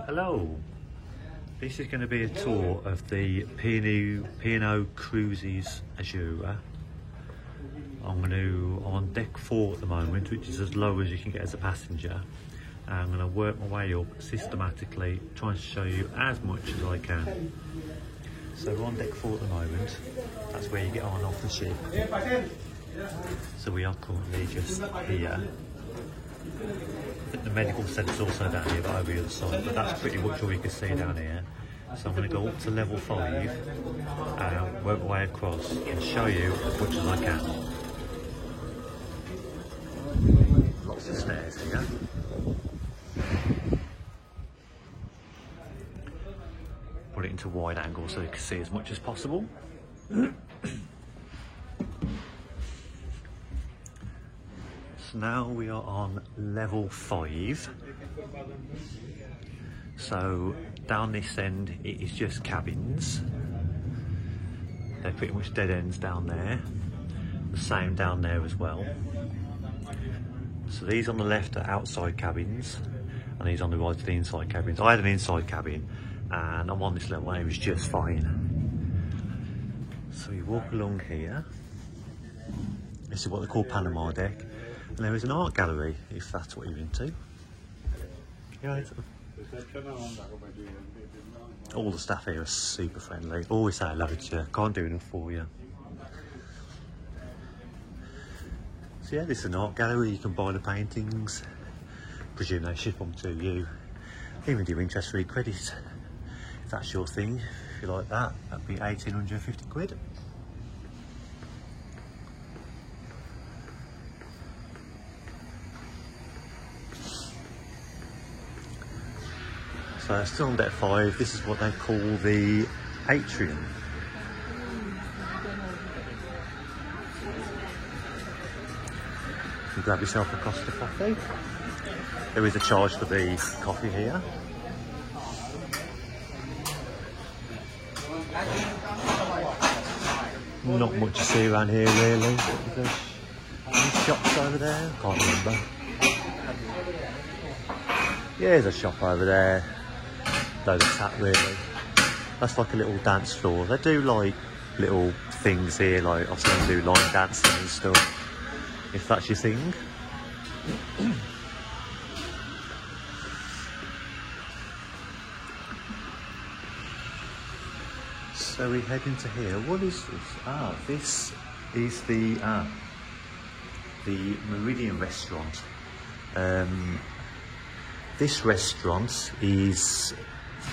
Hello, this is going to be a tour of the P&O Cruises Azura. I'm on deck 4 at the moment, which is as low as you can get as a passenger. And I'm going to work my way up systematically, trying to show you as much as I can. So we're on deck 4 at the moment. That's where you get on and off the ship. So we are currently just here. I think the medical centre's also down here, but over the other side. But that's pretty much all you can see down here. So I'm going to go up to level 5 and work my way across and show you as much as I can. Lots of stairs here. Put it into wide angle so you can see as much as possible. So now we are on level 5. So down this end it is just cabins. They're pretty much dead ends down there. The same down there as well. So these on the left are outside cabins and these on the right are the inside cabins. I had an inside cabin and I'm on this level and it was just fine. So you walk along here. This is what they call Panama Deck. And there is an art gallery, if that's what you're into. Right. All the staff here are super friendly. Always say hello to you. Can't do enough for you. So yeah, this is an art gallery. You can buy the paintings. Presume they ship them to you. Even do interest-free credit. If that's your thing, if you like that, that'd be 1,850 quid. So still on deck 5, this is what they call the atrium. You grab yourself a Costa coffee. There is a charge for the coffee here. Not much to see around here really. There's any shops over there? Can't remember. Yeah, there's a shop over there. Load of tap really. That's like a little dance floor. They do like little things here, like I've seen them do line dancing and stuff, if that's your thing. So we head into here. What is this? Ah, this is the Meridian restaurant. This restaurant is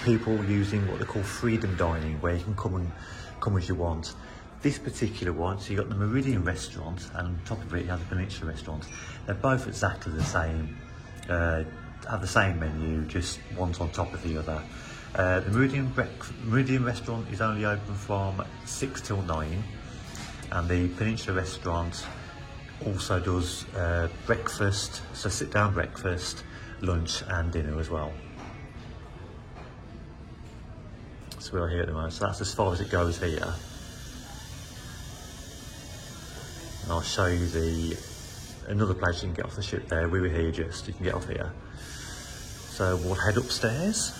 people using what they call freedom dining, where you can come as you want. This particular one, so you got the Meridian restaurant, and on top of it you have the Peninsula restaurant. They're both exactly the same, have the same menu, just one's on top of the other. The Meridian restaurant is only open from 6 till 9, and the Peninsula restaurant also does breakfast, so sit down breakfast, lunch and dinner as well. So we're here at the moment, so that's as far as it goes here. And I'll show you another place you can get off the ship there. We were here just, you can get off here. So we'll head upstairs.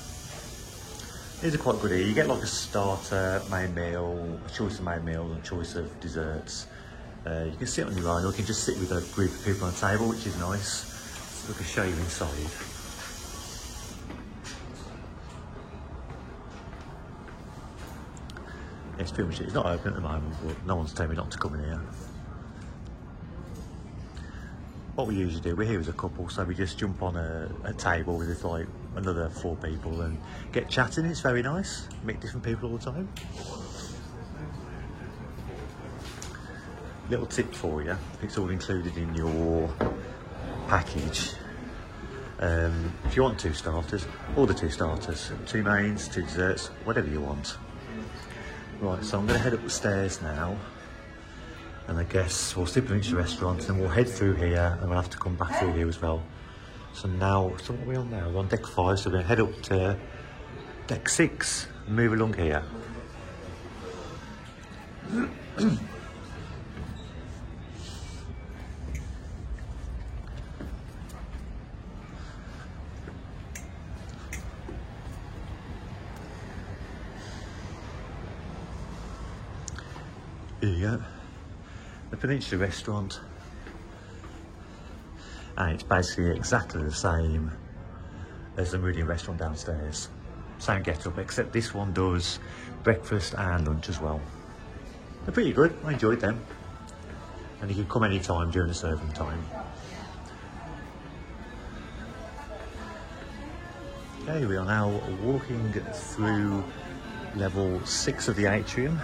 These are quite good here. You get like a starter, main meal, a choice of main meal and a choice of desserts. You can sit on your own or you can just sit with a group of people on a table, which is nice. So we can show you inside. It's pretty much it. It's not open at the moment, but no one's telling me not to come in here. What we usually do, we're here as a couple, so we just jump on a table with like another 4 people and get chatting. It's very nice. Meet different people all the time. Little tip for you, it's all included in your package. If you want 2 starters, order 2 starters, 2 mains, 2 desserts, whatever you want. Right, so I'm going to head up the stairs now, and I guess we'll slip into the restaurant and we'll head through here and we'll have to come back through here as well. So what are we on now? We're on deck 5, so we're going to head up to deck 6 and move along here. Here you go. The Peninsula Restaurant. And it's basically exactly the same as the Meridian Restaurant downstairs. Same get up, except this one does breakfast and lunch as well. They're pretty good, I enjoyed them. And you can come any time during the serving time. Okay, we are now walking through level 6 of the atrium.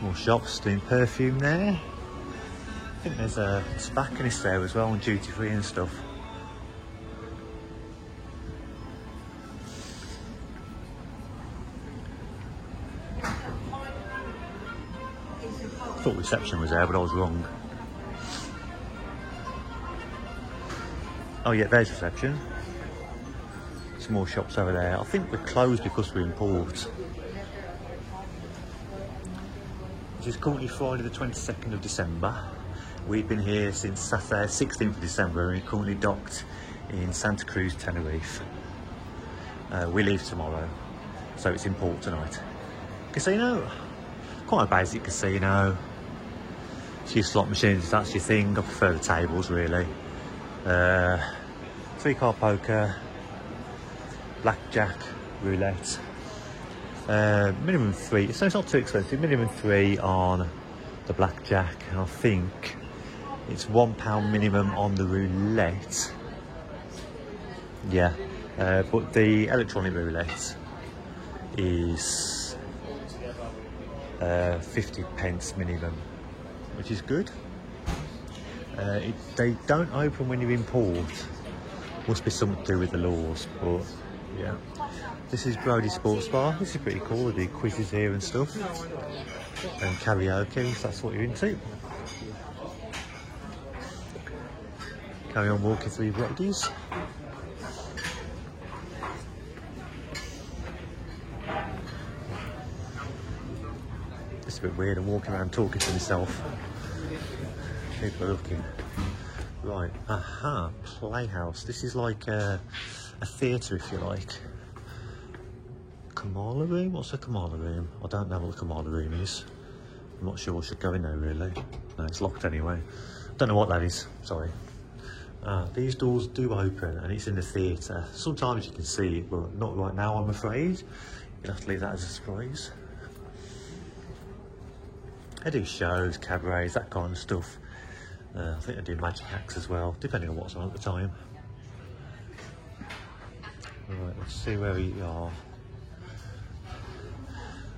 More shops doing perfume there. I think there's a tobacconist there as well, and duty free and stuff. I thought reception was there, but I was wrong. Oh yeah, there's reception. Some more shops over there. I think we're closed because we're in port. It is currently Friday the 22nd of December. We've been here since Saturday 16th of December and we're currently docked in Santa Cruz, Tenerife. We leave tomorrow, so it's in port tonight. Casino, quite a basic casino. A few slot machines if that's your thing. I prefer the tables really. 3-card poker, blackjack, roulette. Minimum 3, so it's not too expensive. Minimum 3 on the blackjack. I think it's £1 minimum on the roulette. Yeah, but the electronic roulette is 50 pence minimum, which is good. They don't open when you're in port. Must be something to do with the laws, but yeah. This is Brody Sports Bar. This is pretty cool. They do quizzes here and stuff. And karaoke, if that's what you're into. Carry on walking through Brody's. It's a bit weird. I'm walking around talking to myself. People are looking. Right, aha, Playhouse. This is like a theatre, if you like. Kamala room? What's a Kamala room? I don't know what the Kamala room is. I'm not sure I should go in there really. No, it's locked anyway. Don't know what that is, sorry. These doors do open and it's in the theatre. Sometimes you can see it, but not right now I'm afraid. You'll have to leave that as a surprise. They do shows, cabarets, that kind of stuff. I think they do magic acts as well, depending on what's on at the time. Right, let's see where we are.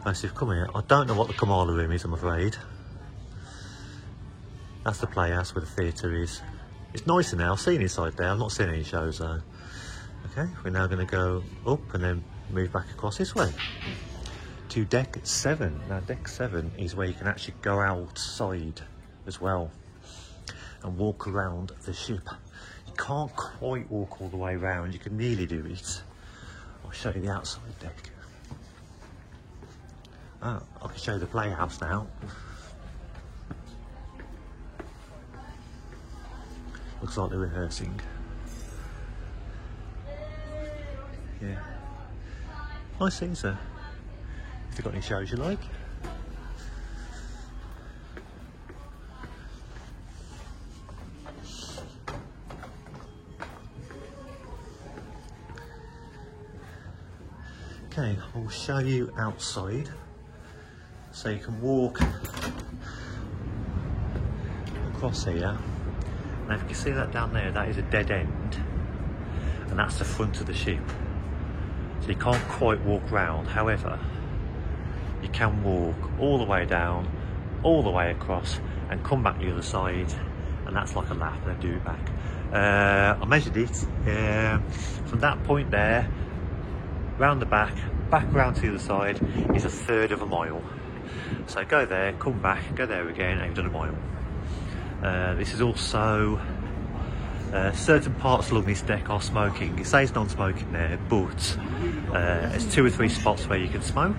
Massive, come here. I don't know what the Kamala room is, I'm afraid. That's the Playhouse where the theatre is. It's nice in there, I've seen inside there, I've not seen any shows though. Okay, we're now going to go up and then move back across this way to deck 7. Now deck 7 is where you can actually go outside as well and walk around the ship. You can't quite walk all the way around, you can nearly do it. I'll show you the outside deck. I can show you the Playhouse now. Looks like they're rehearsing. Yeah. Nice things there. If you've got any shows you like. Okay, I'll show you outside. So you can walk across here. Now if you can see that down there, that is a dead end. And that's the front of the ship. So you can't quite walk round. However, you can walk all the way down, all the way across, and come back the other side. And that's like a lap, and then do it back. I measured it. From that point there, round the back round to the other side is 1/3 of a mile. So go there, come back, go there again, and you've done a mile. This is also certain parts along this deck are smoking. It says non-smoking there, but there's 2 or 3 spots where you can smoke,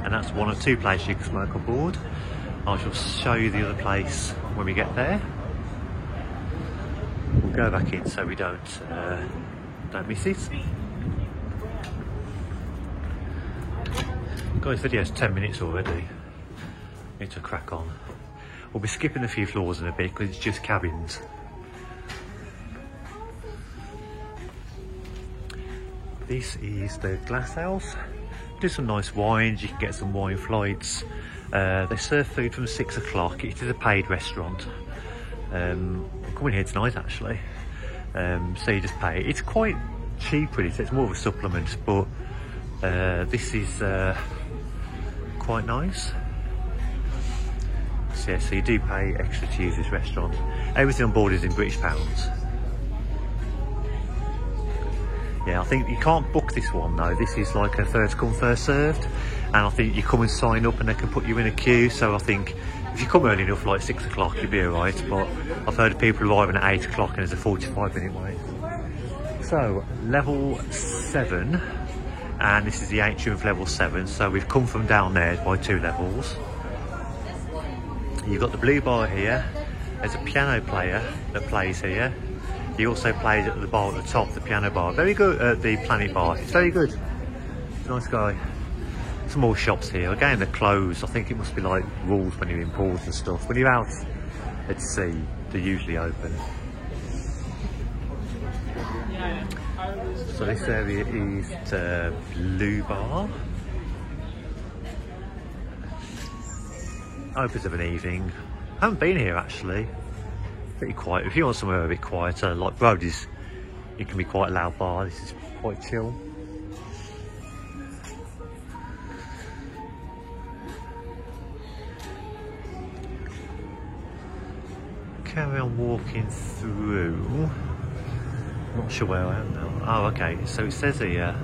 and that's 1 or 2 places you can smoke on board. I shall show you the other place when we get there. We'll go back in so we don't miss it. God, this video's 10 minutes already. Need to crack on. We'll be skipping a few floors in a bit because it's just cabins. This is the Glass House. Do some nice wines, you can get some wine flights. They serve food from 6 o'clock. It is a paid restaurant. I'm coming here tonight actually. So you just pay. It's quite cheap really, so it's more of a supplement, but this is quite nice. So, yeah, so you do pay extra to use this restaurant. Everything on board is in British pounds. Yeah, I think you can't book this one though. This is like a first come first served, and I think you come and sign up and they can put you in a queue. So I think if you come early enough, like 6 o'clock, you'll be alright. But I've heard of people arriving at 8 o'clock and there's a 45-minute wait. So level 7, and this is the atrium of level 7. So we've come from down there by 2 levels. You've got the blue bar here. There's a piano player that plays here. He also plays at the bar at the top, the piano bar. Very good at the Planet Bar. It's very good. He's a nice guy. Some more shops here. Again, they're closed. I think it must be like rules when you're in pools and stuff. When you're out at sea, they're usually open. So this area is the Blue Bar. Opens of an evening. I haven't been here actually. Pretty quiet. If you want somewhere a bit quieter, like Brody's, it can be quite a loud bar. This is quite chill. Carry on walking through. Not sure where I am now. Oh, okay. So it says here,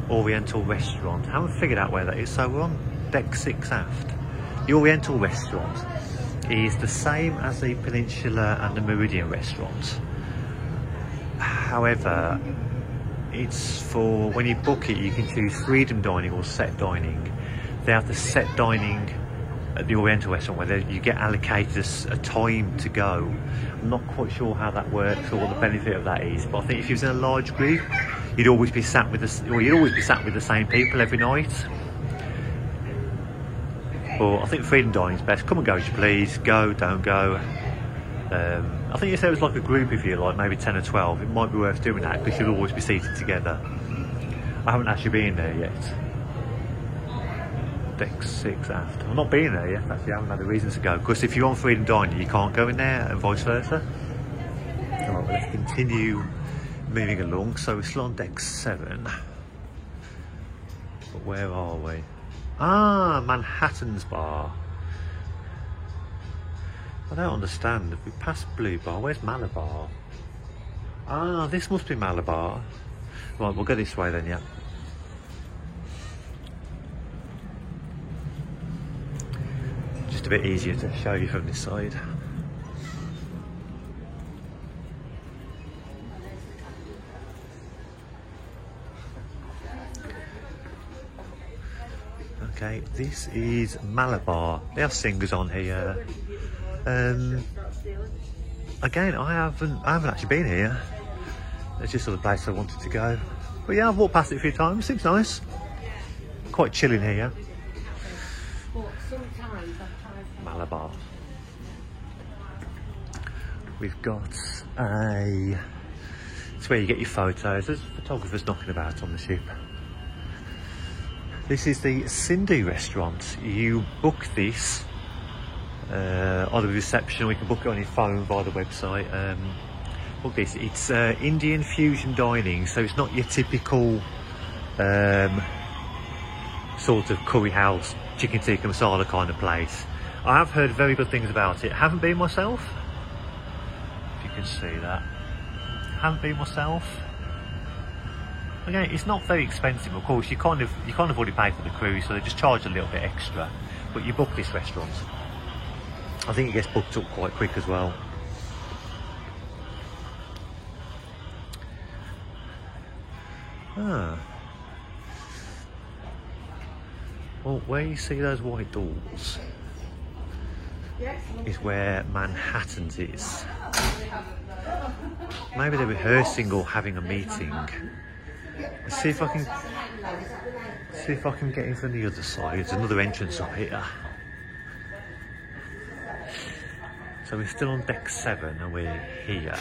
Oriental Restaurant. I haven't figured out where that is. So we're on deck 6 aft. The Oriental Restaurant is the same as the Peninsula and the Meridian restaurant. However, it's for when you book it, you can choose freedom dining or set dining. They have the set dining at the Oriental restaurant where you get allocated a time to go. I'm not quite sure how that works or what the benefit of that is, but I think if you was in a large group, you'd always be sat with the same people every night. But I think freedom dining is best. Come and go as you please. Go, don't go. I think if there was like a group of you, like maybe 10 or 12, it might be worth doing that because you'll always be seated together. I haven't actually been there yet. Deck 6 aft. I've not been there yet actually. I haven't had a reason to go. Because if you're on freedom dining, you can't go in there and vice versa. Alright, well, let's continue moving along. So we're still on deck 7. But where are we? Ah, Manhattan's Bar. I don't understand. If we pass Blue Bar, where's Malabar? Ah, this must be Malabar. Right, we'll go this way then, yeah. Just a bit easier to show you from this side. Okay, this is Malabar. They have singers on here. Again, I haven't actually been here. It's just sort of place I wanted to go. But yeah, I've walked past it a few times. Seems nice. Quite chill in here. Malabar. We've got it's where you get your photos. There's photographers knocking about on the ship. This is the Sindhu restaurant. You book this on the reception, or you can book it on your phone via the website. Book this. It's Indian fusion dining, so it's not your typical sort of curry house, chicken tikka masala kind of place. I have heard very good things about it. Haven't been myself. If you can see that. Haven't been myself. Again, it's not very expensive, of course. You kind of already pay for the cruise, so they just charge a little bit extra. But you book this restaurant. I think it gets booked up quite quick as well. Ah. Well, where you see those white doors is where Manhattan's is. Maybe they're rehearsing or having a meeting. Let's see if I can get in from the other side. There's another entrance up here. So we're still on deck 7 and we're here.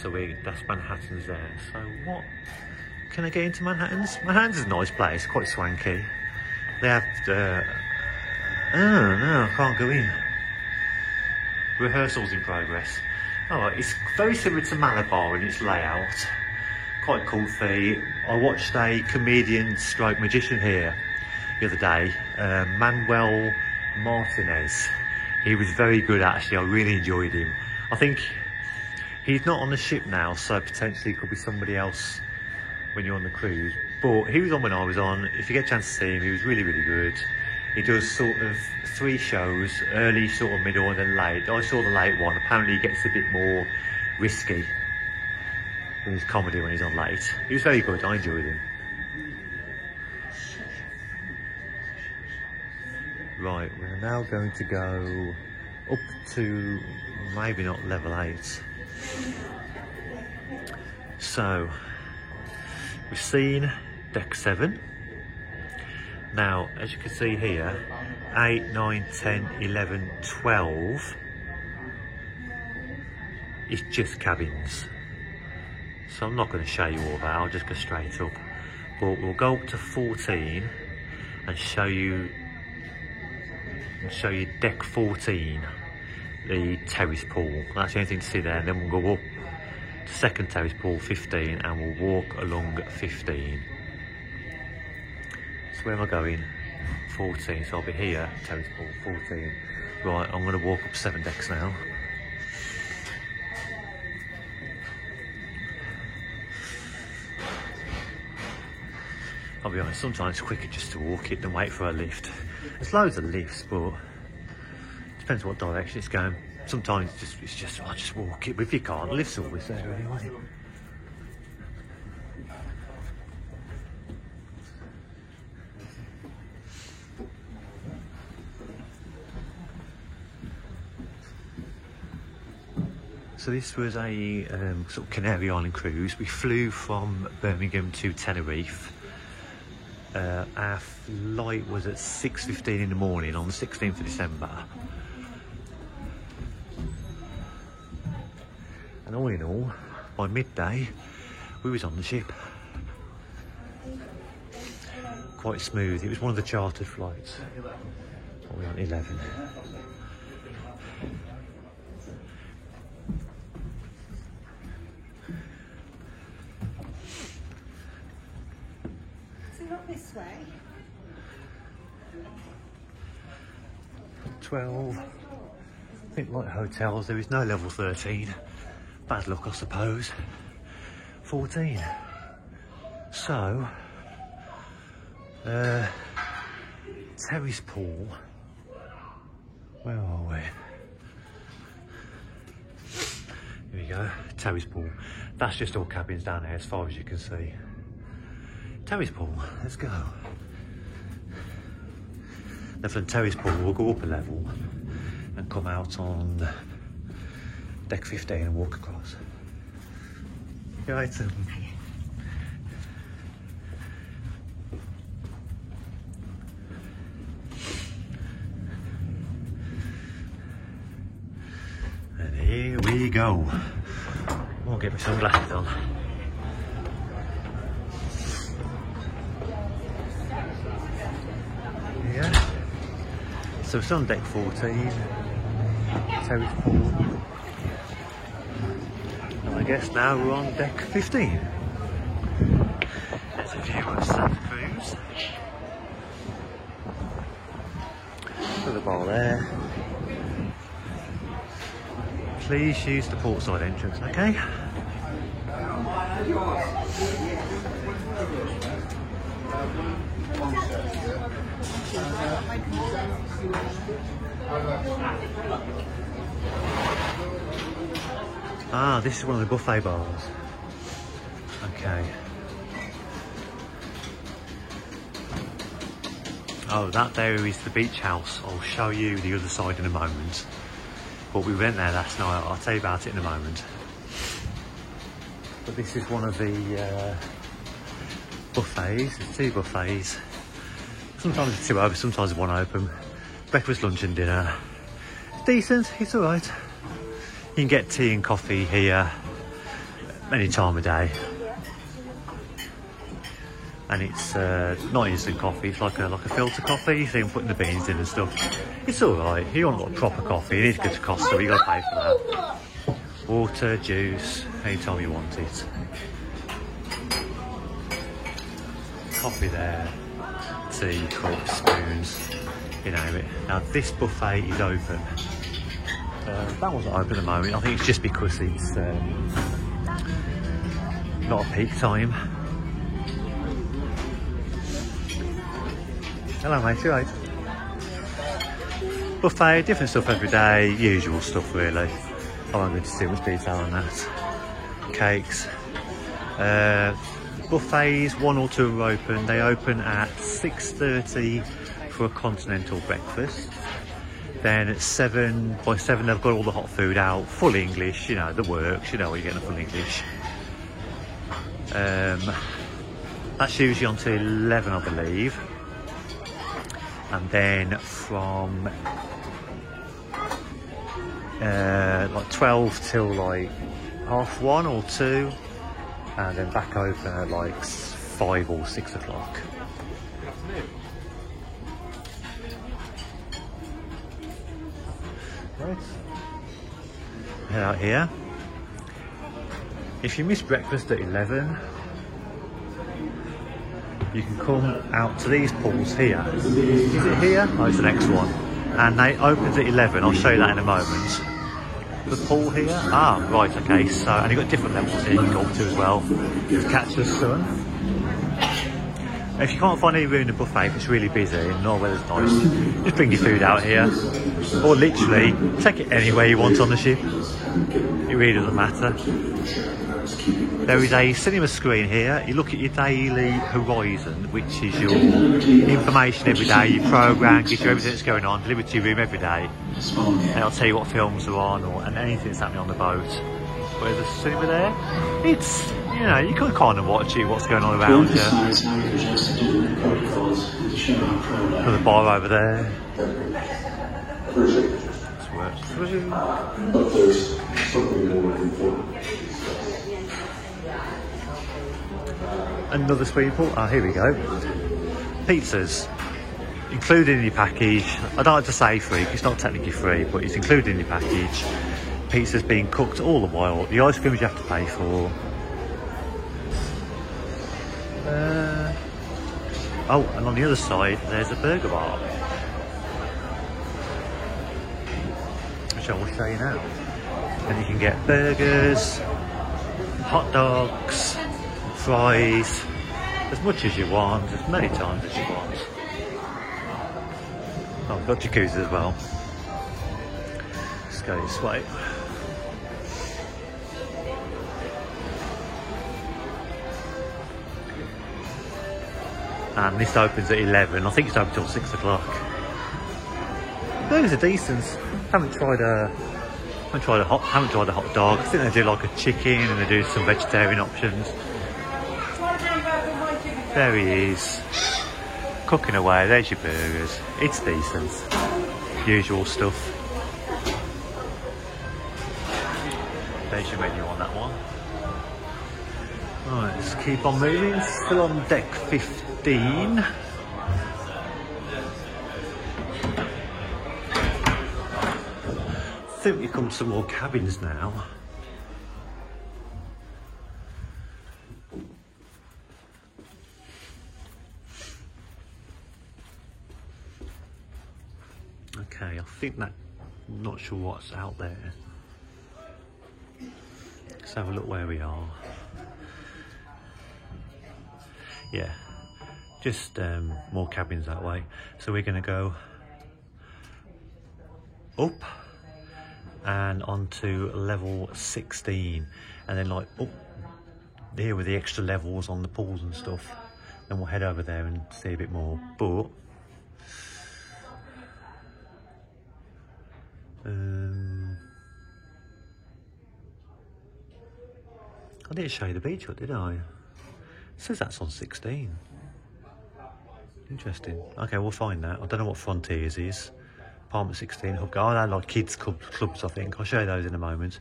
So that's Manhattan's there. So what? Can I get into Manhattan's? Manhattan's is a nice place, quite swanky. They have, oh no, I can't go in. Rehearsals in progress. Oh, it's very similar to Malabar in its layout. Quite comfy. I watched a comedian stroke magician here the other day, Manuel Martinez. He was very good actually, I really enjoyed him. I think he's not on the ship now, so potentially it could be somebody else when you're on the cruise. But he was on when I was on. If you get a chance to see him, he was really, really good. He does sort of 3 shows, early, sort of middle and then late. I saw the late one. Apparently he gets a bit more risky in his comedy when he's on late. He was very good, I enjoyed him. Right, we're now going to go up to maybe not level 8. So, we've seen deck 7. Now, as you can see here, 8, 9, 10, 11, 12 is just cabins. So I'm not going to show you all that, I'll just go straight up. But we'll go up to 14 and show you deck 14, the terrace pool. That's the only thing to see there, and then we'll go up to second terrace pool, 15, and we'll walk along 15. So where am I going? 14, so I'll be here, terrace pool, 14. Right, I'm going to walk up 7 decks now. I'll be honest, sometimes it's quicker just to walk it than wait for a lift. There's loads of lifts, but it depends what direction it's going. Sometimes it's just I'll just walk it, but if you can't, the lift's always there anyway. So this was a sort of Canary Island cruise. We flew from Birmingham to Tenerife. Our flight was at 6:15 in the morning on the 16th of December. And all in all, by midday, we was on the ship. Quite smooth. It was one of the chartered flights. What are we on, 11? Not this way. 12. I think like hotels, there is no level 13. Bad luck, I suppose. 14. So, terrace pool. Where are we? Here we go, terrace pool. That's just all cabins down there as far as you can see. Terrace pool, let's go. Then from terrace pool, we'll go up a level and come out on deck 15 and walk across. Right. And here we go. I'll get my sunglasses on. Yeah. So it's on deck 14, terrace pool. And I guess now we're on deck 15. There's a view of Santa Cruz. Put the bar there. Please use the portside entrance, okay? Ah, this is one of the buffet bars. Okay. Oh, that there is the beach house. I'll show you the other side in a moment. But we went there last night. I'll tell you about it in a moment. But this is one of the buffets. There's 2 buffets. Sometimes it's 2 open, sometimes 1 open. Breakfast, lunch and dinner. Decent, it's alright. You can get tea and coffee here any time of day. And it's not instant coffee, it's like a filter coffee, so you can put the beans in and stuff. It's alright. You want like proper coffee, it is good to cost, so you got to pay for that. Water, juice, anytime you want it. Coffee there, tea, cups, spoons, you name it. Now this buffet is open. That wasn't open at the moment. I think it's just because it's not a peak time. Hello mate, you right? Buffet, different stuff every day, usual stuff really. I won't go into too much detail on that. Cakes. Buffets, 1 or 2 are open. They open at 6:30 for a continental breakfast. Then at 7, by 7 they've got all the hot food out, full English, you know, the works, you know what you're getting full English. That's usually on to 11 I believe. And then from like 12 till like 1:30 or 2, and then back open at like 5 or 6 o'clock. Right. Head out here. If you miss breakfast at 11, you can come out to these pools here. Is it here? Oh, it's the next one. And they open at 11. I'll show you that in a moment. The pool here. Ah, right, okay. So, and you've got different levels here you can go up to as well to catch the sun. If you can't find any room in the buffet, if it's really busy and not weather's nice, just bring your food out here. Or literally, take it anywhere you want on the ship. It really doesn't matter. There is a cinema screen here. You look at your daily horizon, which is your information every day, your programme, gives you everything that's going on, delivered to your room every day. And I'll tell you what films are on and anything that's happening on the boat. But there's a cinema there. It's, you know, you can kind of watch it, what's going on around you. Another bar over there. But there's something more important. Another swimming pool. Ah, here we go. Pizzas included in your package. I don't like to say free because it's not technically free, but it's included in your package. Pizza's being cooked all the while. The ice cream you have to pay for. Oh, and on the other side there's a burger bar, which I will show you now. And you can get burgers, hot dogs, fries, as much as you want, as many times as you want. Oh, we've got jacuzzi as well. Let's go this way. And this opens at 11. I think it's open till 6 o'clock. Burgers are decent. Haven't tried a hot dog. I think they do like a chicken and they do some vegetarian options. There he is, cooking away. There's your burgers. It's decent. Usual stuff. There's your menu on that one. Right, let's keep on moving. Still on deck 15. I think we come to some more cabins now. Okay, I think that, I'm not sure what's out there. Let's have a look where we are. Yeah, just more cabins that way. So we're going to go up and onto level 16, and then like up there with the extra levels on the pools and stuff. Then we'll head over there and see a bit more. But I didn't show you the beach hut, did I? It says that's on 16. Interesting. Okay, we'll find that. I don't know what Frontiers is. Apartment 16 Hub. Oh, they're like kids clubs, I think. I'll show you those in a moment.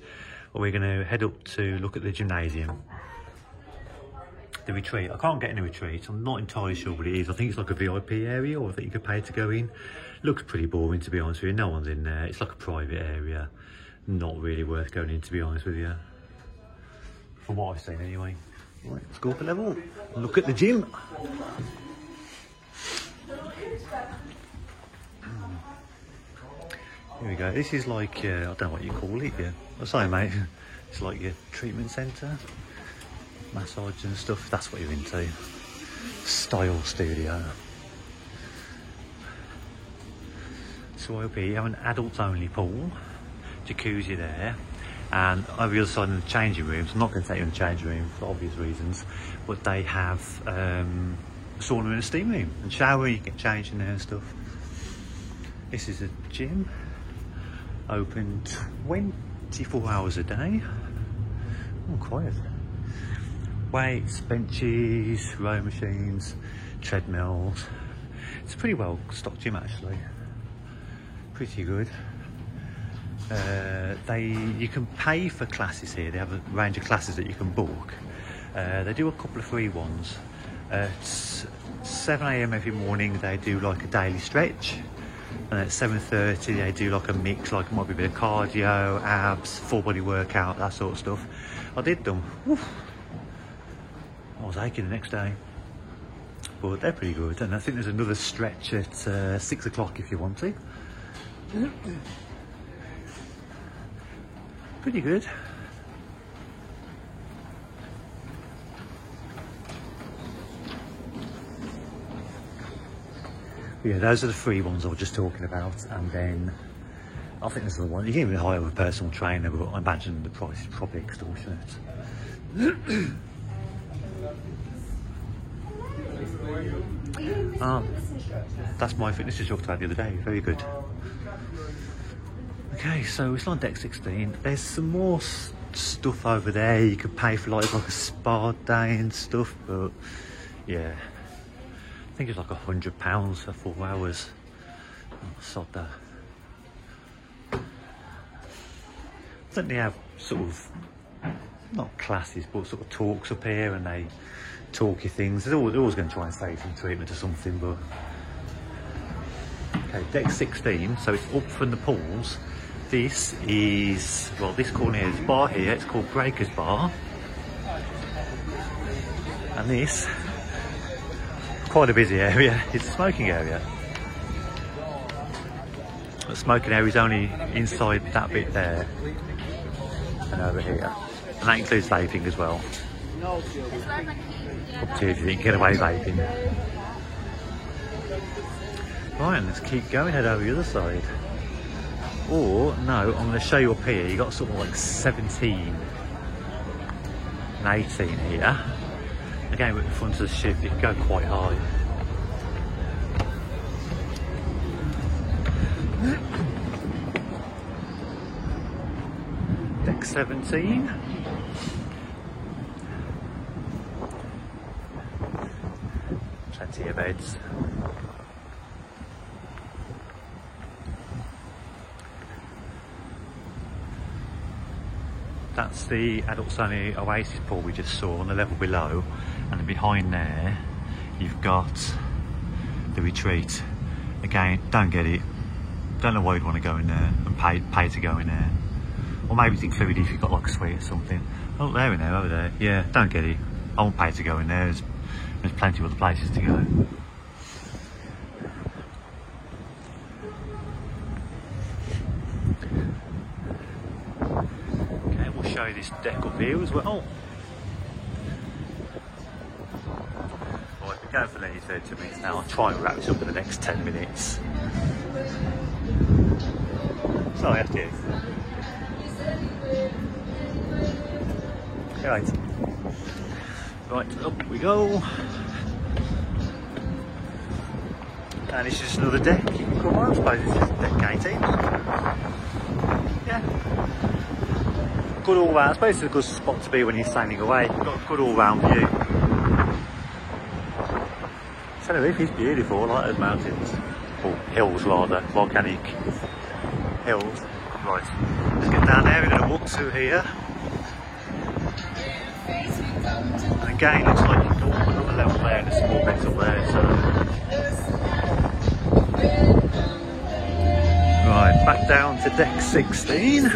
But we're going to head up to look at the gymnasium. The retreat. I can't get in a retreat. I'm not entirely sure what it is. I think it's like a VIP area, or I think you could pay to go in. Looks pretty boring, to be honest with you. No one's in there. It's like a private area. Not really worth going in, to be honest with you. From what I've seen, anyway. Right, let's go up a level. Look at the gym. Here we go. This is like, I don't know what you call it. Yeah, I'm sorry, mate. It's like your treatment centre, massage and stuff. That's what you're into. Style studio. So over here you have an adults-only pool, jacuzzi there, and over the other side in the changing rooms. I'm not going to take you in the changing room for obvious reasons, but they have a sauna and a steam room and shower. You can change in there and stuff. This is a gym. Open 24 hours a day. Oh, quiet. Weights, benches, row machines, treadmills. It's a pretty well stocked gym, actually. Pretty good. You can pay for classes here. They have a range of classes that you can book. They do a couple of free ones. At 7 AM every morning they do like a daily stretch. And at 7:30 they do like a mix, like it might be a bit of cardio, abs, full body workout, that sort of stuff. I did them. Woof. I was aching the next day, but they're pretty good. And I think there's another stretch at 6 o'clock if you want to. Pretty good. Yeah, those are the free ones I was just talking about, and then I think there's another one. You can even hire a personal trainer, but I imagine the price is probably extortionate. That's my fitness you talked about the other day. Very good. Okay, so it's on deck 16. There's some more stuff over there. You could pay for like a spa day and stuff, but yeah. I think it's like £100 for 4 hours. Oh, sod that. I think they have sort of, not classes, but sort of talks up here, and they talk you things. They're always going to try and save some treatment or something, but... Okay, deck 16, so it's up from the pools. This is, well, this corner here is bar here. It's called Breakers Bar. And this... quite a busy area. It's a smoking area. The smoking area is only inside that bit there and over here, and that includes vaping as well. Up to you if you can get away vaping. Right, and let's keep going, head over the other side. Or no, I'm going to show you up here. You got sort of like 17 and 18 here. Again, with the front of the ship, you can go quite high. Deck 17. Plenty of beds. That's the adults only Oasis pool we just saw on the level below, and then behind there you've got the retreat. Again, don't get it. Don't know why you'd want to go in there and pay to go in there. Or maybe it's included if you've got like a suite or something. Oh, they're in there, over there. Yeah, don't get it. I won't pay to go in there. There's plenty of other places to go. Show you this deck up here as well. Right, we're going for nearly 30 minutes now. I'll try and wrap this up in the next 10 minutes. Sorry, after you. Right. Right, up we go. And it's just another deck you can come on. I suppose it's just deck 18. Yeah. Good all round. I suppose it's a good spot to be when you're sailing away. You've got a good all round view. Tenerife is beautiful, I like those mountains. or hills rather, volcanic hills. Right, let's get down there, we're going to walk through here. And again, looks like you can go up another level there and a small bit up there, so... Right, back down to deck 16.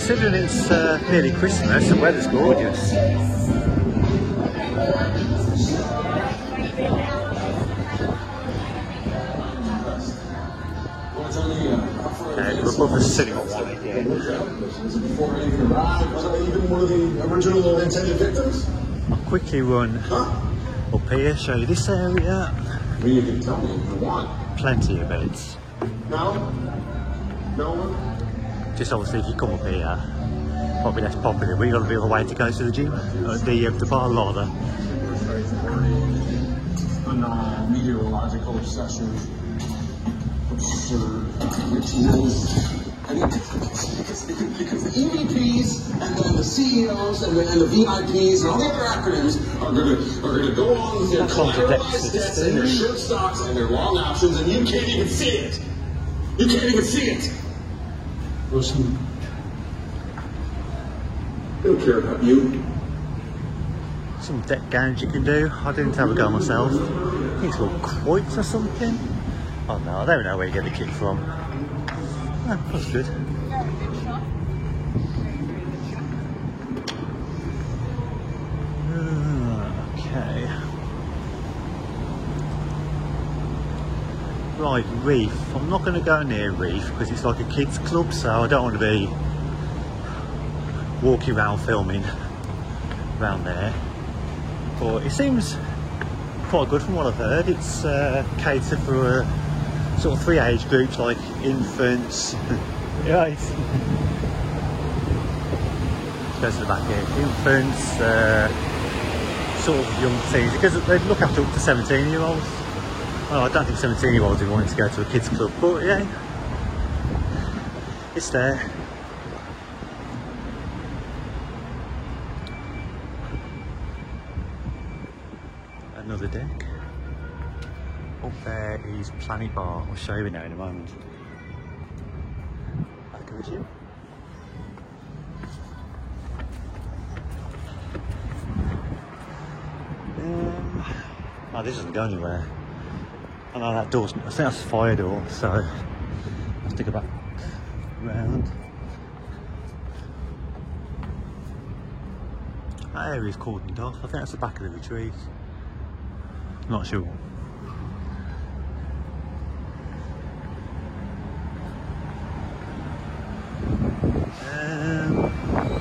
Considering it's nearly Christmas, the weather's gorgeous. Okay, we're above us sitting on one again. Before I even arrived, wasn't I even one of the original intended victims? I'll quickly run up here, show you this area. Well, you can tell me if you want. Plenty of beds. No? No? Just obviously if you come up here, probably less popular. We got a bit of a way to go to the gym, the bar rather. A meteorological obsession, absurd rituals. I mean, because the EVPs and then the CEOs and the VIPs and all the other acronyms are gonna go on with their collateralized debts and their short stocks and their long options, and you can't even see it. You can't even see it. Listen, I don't care about you. Some deck games you can do. I didn't have a go myself. I think it's called quoits or something. Oh no, I don't know where you get the kit from. Oh, that's good. Okay. Right, Reef. I'm not going to go near Reef because it's like a kids club, so I don't want to be walking around filming around there. But it seems quite good from what I've heard. It's catered for sort of 3 age groups like infants. Right. Goes to the back here. Infants, sort of young teens, because they look after up to 17-year-olds. Oh, I don't think 17-year-olds would want to go to a kids club, but yeah, it's there. Another deck. Up there is Planet Bar. I'll show you now in a moment. Back of the gym. Oh, this doesn't go anywhere. I know that door's, I think that's a fire door, so I have to go back round. That area's cordoned off. I think that's the back of the retreat. Not sure.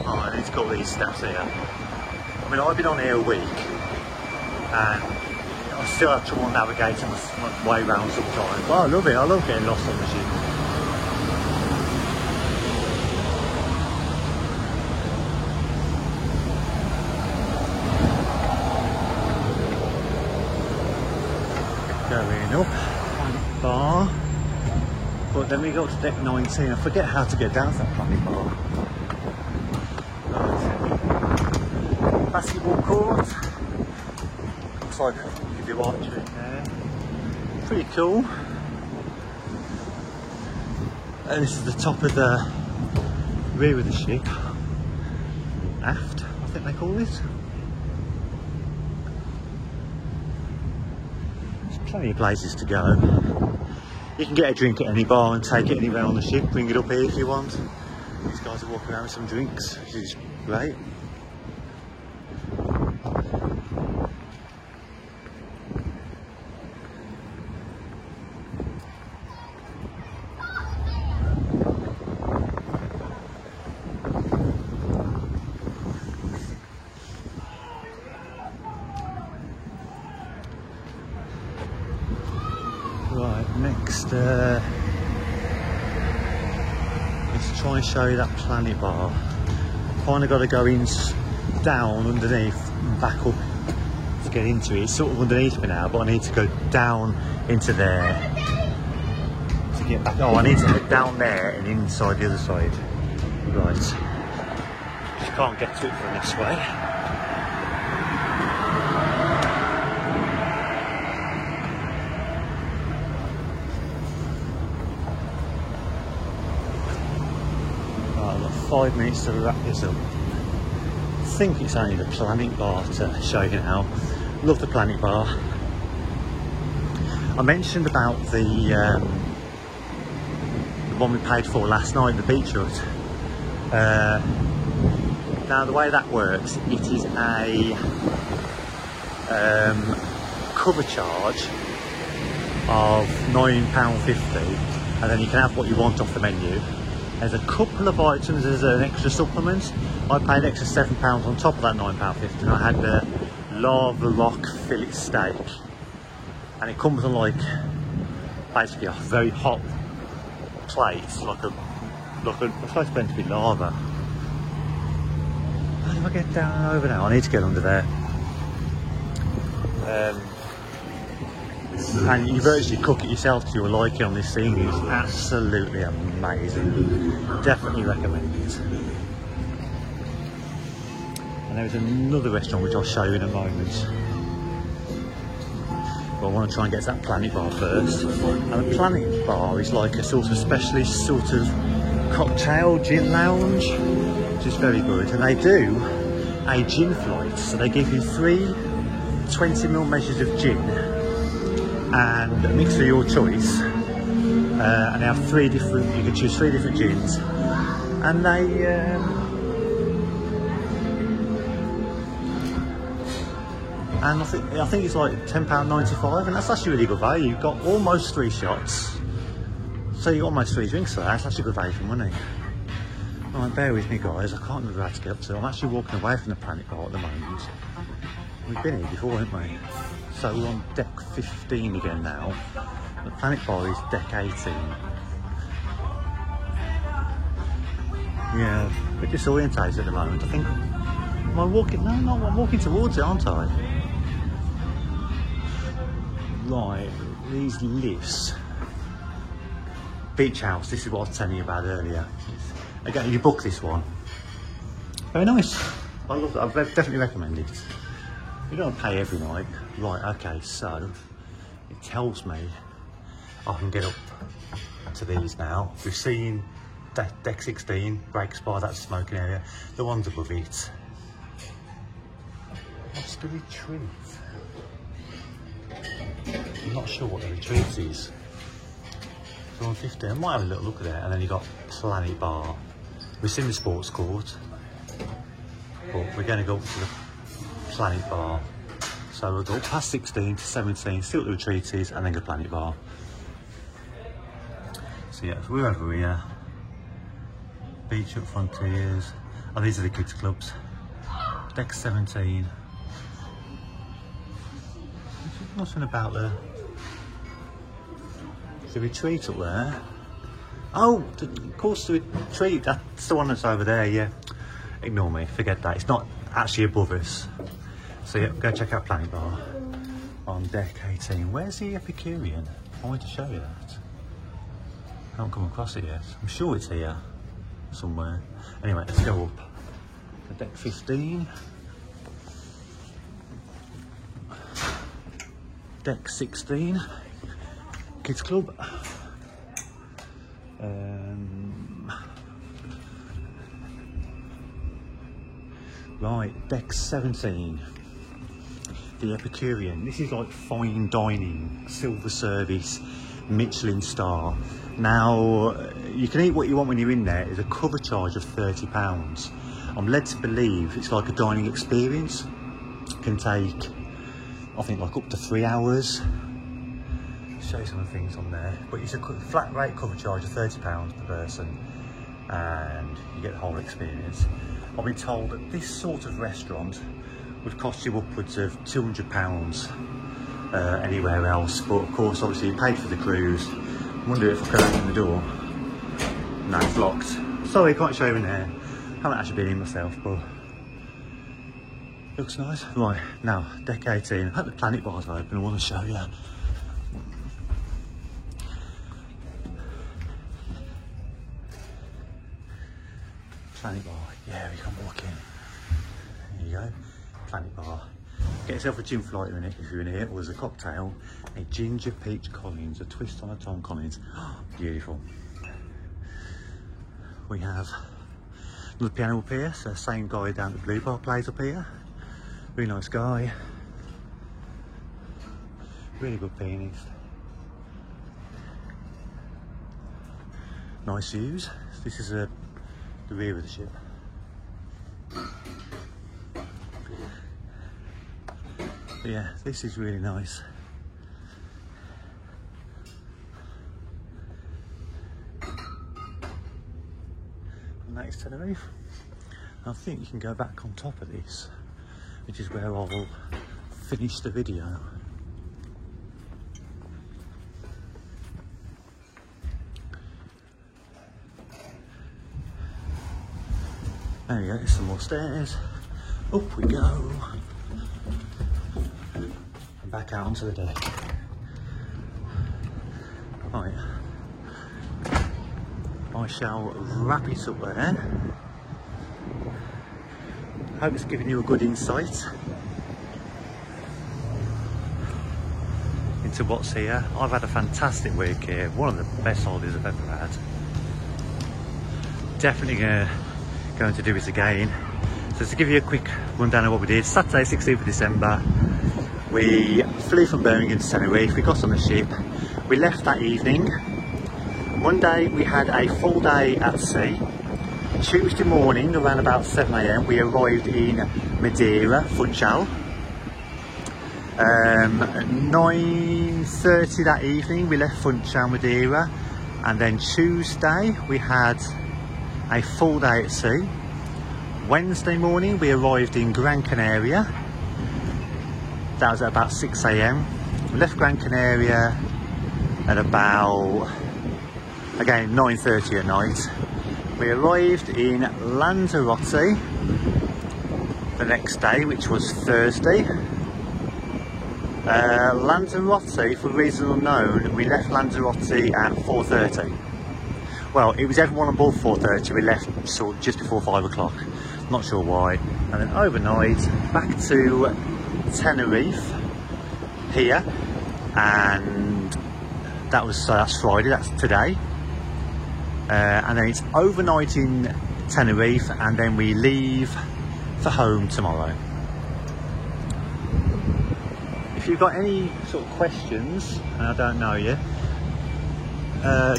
Oh, I need to got these steps here. I mean, I've been on here a week and I still have trouble navigating my way around sometimes. But I love it. I love getting lost on the ship. Going up Planet Bar, but then we go to deck 19. I forget how to get down to that Planet Bar. Right. Basketball court. Looks like you can do archery in there. Pretty cool. And this is the top of the rear of the ship. Aft, I think they call it. Plenty of places to go. You can get a drink at any bar and take it anywhere on the ship, bring it up here if you want. These guys are walking around with some drinks, which is great. Right, next try and show you that Planet Bar. Kind of got to go in down underneath and back up to get into it. It's sort of underneath me now, but I need to go down into there to get back. Oh, I need to head down there and inside the other side. Right. Just can't get to it from this way. Right, I've got 5 minutes to wrap this up. I think it's only the Planet Bar to show you now. Love the Planet Bar. I mentioned about the one we paid for last night, the Beach Hut. Now the way that works, it is a cover charge of £9.50, and then you can have what you want off the menu. There's a couple of items as an extra supplement. I paid an extra £7 on top of that £9.50, and I had the Lava Rock fillet steak, and it comes on like basically a very hot plate, like a it's supposed to be lava. How do I get down over now? I need to get under there. And you virtually cook it yourself to your liking on this thing. It's absolutely amazing. Definitely recommend it. And there is another restaurant which I'll show you in a moment. But I want to try and get to that Planet Bar first. And the Planet Bar is like a sort of specialist sort of cocktail gin lounge, which is very good. And they do a gin flight. So they give you 3 20ml measures of gin and a mix of your choice, and they have 3 different, you can choose 3 different gins, and they and I think it's like £10.95, and that's actually really good value. You've got almost 3 shots, so you got almost 3 drinks for that. That's actually good value for money. Right, bear with me guys, I can't remember how to get up to. I'm actually walking away from the Planet Bar at the moment. We've been here before, haven't we? So we're on deck 15 again now. The Planet Bar is deck 18. Yeah, we're disorientated at the moment. I think, am I walking? No, I'm walking towards it, aren't I? Right, these lifts. Beach House, this is what I was telling you about earlier. Again, you book this one. Very nice. I love it. I definitely recommend it. You don't pay every night. Right, okay, so it tells me I can get up to these now. We've seen deck 16, breaks bar, that's the smoking area. The ones above it. What's the retreat? I'm not sure what the retreat is. So on 15, I might have a little look at it, and then you've got Planet Bar. We've seen the sports court, but we're going to go up to the Planet Bar. So we'll go past 16 to 17, see what the retreat is, and then go Planet Bar. So yeah, so we're over here. Beach Hut Frontiers. Oh, these are the kids clubs. Deck 17. There's nothing about the retreat up there. Oh, of course the retreat, that's the one that's over there, yeah. Ignore me, forget that. It's not actually above us. So yeah, go check out Planet Bar on deck 18. Where's the Epicurean? I wanted to show you that. I haven't come across it yet. I'm sure it's here somewhere. Anyway, let's go up to deck 15. Deck 16. Kids Club. Right, deck 17. The Epicurean. This is like fine dining, silver service, Michelin star. Now, you can eat what you want when you're in there. There's a cover charge of £30. I'm led to believe it's like a dining experience. It can take, I think, like up to 3 hours. Show you some of the things on there. But it's a flat rate cover charge of £30 per person, and you get the whole experience. I've been told that this sort of restaurant would cost you upwards of £200 anywhere else, but of course obviously you paid for the cruise. I wonder if I could open the door. No, it's locked. Sorry, I can't show you in there. Haven't actually been in myself, but looks nice. Right, now, deck 18. At the Planet Bar's open, I want to show you. Planet Bar, yeah, we can walk in. There you go, Planet Bar. Get yourself a gin fighter in it if you're in here, or there's a cocktail, a ginger peach Collins, a twist on a Tom Collins. Beautiful. We have another piano up here, so same guy down at the Blue Bar plays up here. Really nice guy. Really good pianist. Nice views. This is the rear of the ship. But yeah, this is really nice. And that is Tenerife. I think you can go back on top of this, which is where I will finish the video. There we go, some more stairs. Up we go. And back out onto the deck. Right. I shall wrap it up there. Hope it's given you a good insight into what's here. I've had a fantastic week here, one of the best holidays I've ever had. Definitely going to do this again. So to give you a quick rundown of what we did, Saturday 16th of December, we flew from Birmingham to Tenerife, we got on the ship, we left that evening. Monday we had a full day at sea. Tuesday morning around about 7 AM we arrived in Madeira, Funchal. 9:30 that evening we left Funchal, Madeira, and then Tuesday we had a full day at sea. Wednesday morning we arrived in Gran Canaria. That was at about 6 AM. We left Gran Canaria at about, again, 9:30 at night. We arrived in Lanzarote the next day, which was Thursday. Lanzarote, for reasons unknown, we left Lanzarote at 4:30. Well, it was everyone on board 4:30. We left sort of just before 5 o'clock. Not sure why. And then overnight back to Tenerife here, and that's Friday. That's today. And then it's overnight in Tenerife, and then we leave for home tomorrow. If you've got any sort of questions, and I don't know you,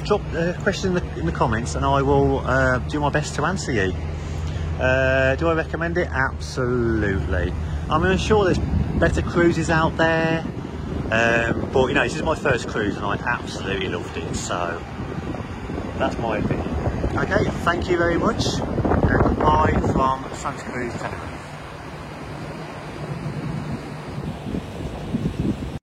drop a question in the comments and I will do my best to answer you. Do I recommend it? Absolutely. I'm sure there's better cruises out there, but you know, this is my first cruise and I absolutely loved it, so that's my opinion. Okay, thank you very much, and goodbye from Santa Cruz, Tenerife.